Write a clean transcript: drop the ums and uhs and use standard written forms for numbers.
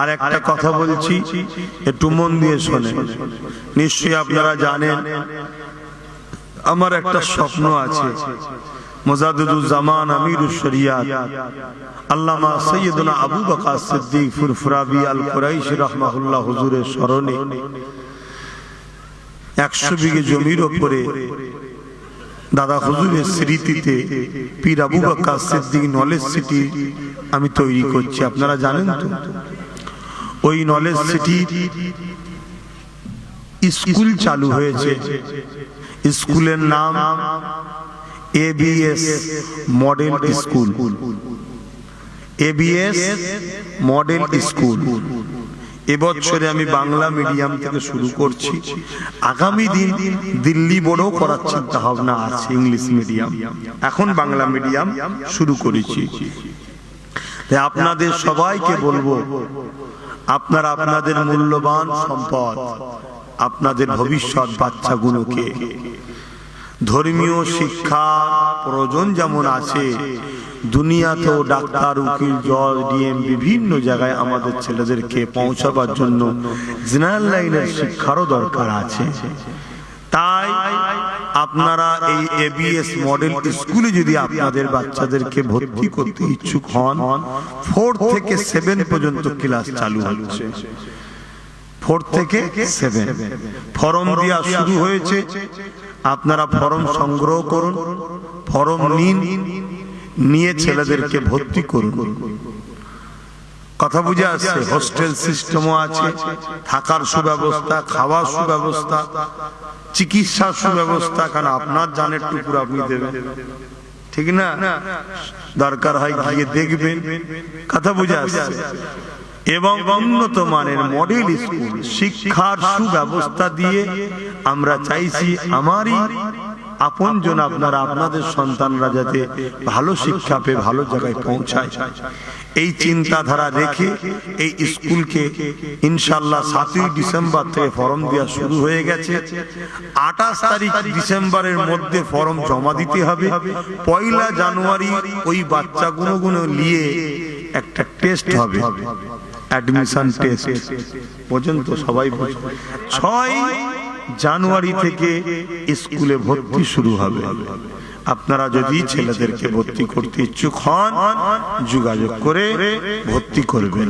আর একটা কথা বলছি, একটু মন দিয়ে শোনেন। নিশ্চয়ই আপনারা জানেন আমার একটা স্বপ্ন আছে, মুজাদ্দিদুজ্জামান আমিরুশ শরিয়াত আল্লামা সৈয়দনা আবু বকর সিদ্দিক ফুরফুরাবি আল কুরাইশি রাহমাহুল্লাহ হুজুরের স্মরণে 100 বিঘে জমির উপরে দাদা হুজুরের স্মৃতিতে পীর আবু বকর সিদ্দিক নলেজ সিটি আমি তৈরি করছি। আপনারা জানেন তো, ওই নলেজ সিটি স্কুল চালু হয়েছে। স্কুলের নাম ABS model school. ABS model school. এবছরে আমি বাংলা মিডিয়াম থেকে শুরু করছি, আগামী দিন দিল্লি বোর্ডও করার চিন্তা ভাবনা আছে, ইংলিশ মিডিয়াম। এখন বাংলা মিডিয়াম শুরু করেছি। আপনাদের সবাইকে বলবো, আপনারা আপনাদের মূল্যবান সম্পদ, আপনাদের ভবিষ্যৎ বাচ্চাগুলোকে ধর্মীয় শিক্ষা প্রয়োজন যেমন আছে, দুনিয়াতেও ডাক্তার, উকিল, জজ, ডিএম বিভিন্ন জায়গায় আমাদের ছেলেদেরকে পৌঁছাবার জন্য জেনারেল লাইনের শিক্ষারও দরকার আছে। তাই আপনারা এই এবিএস মডেল স্কুলে যদি আপনাদের বাচ্চাদেরকে ভর্তি করতে ইচ্ছুক হন, 4 থেকে 7 পর্যন্ত ক্লাস চালু হচ্ছে। 4 থেকে 7 ফর্ম দেওয়া শুরু হয়েছে। আপনারা ফর্ম সংগ্রহ করুন, ফর্ম নিন, নিয়ে ছেলেদেরকে ভর্তি করুন। কথা বুঝে আসছে? হোস্টেল সিস্টেমও আছে, থাকার সুব্যবস্থা, খাওয়ার সুব্যবস্থা, চিকিৎসার সুব্যবস্থা। কারণ আপনার জানের টুকুর আপনি দেবেন, ঠিক না? দরকার হয় গিয়ে দেখবেন। কথা বুঝে আসছে? এবং উন্নত মানের মডেল স্কুল, শিক্ষার সুব্যবস্থা দিয়ে আমরা চাইছি আমারই আপনজন আপনারা, আপনাদের সন্তানরা যাতে ভালো শিক্ষা পেয়ে ভালো জায়গায় পৌঁছায়, এই চিন্তাধারা রেখে এই স্কুলকে ইনশাআল্লাহ 7ই ডিসেম্বর থেকে ফর্ম দেওয়া শুরু হয়ে গেছে। 28 তারিখ ডিসেম্বরের মধ্যে ফর্ম জমা দিতে হবে। 1 জানুয়ারি ওই বাচ্চাগুলো নিয়ে একটা টেস্ট হবে, অ্যাডমিশন টেস্ট পর্যন্ত সবাই বুঝে। 6 জানুয়ারি থেকে স্কুলে ভর্তি শুরু হবে। আপনারা যদি ছেলেদেরকে ভর্তি করতে ইচ্ছুক হন, যোগাযোগ করে ভর্তি করবেন।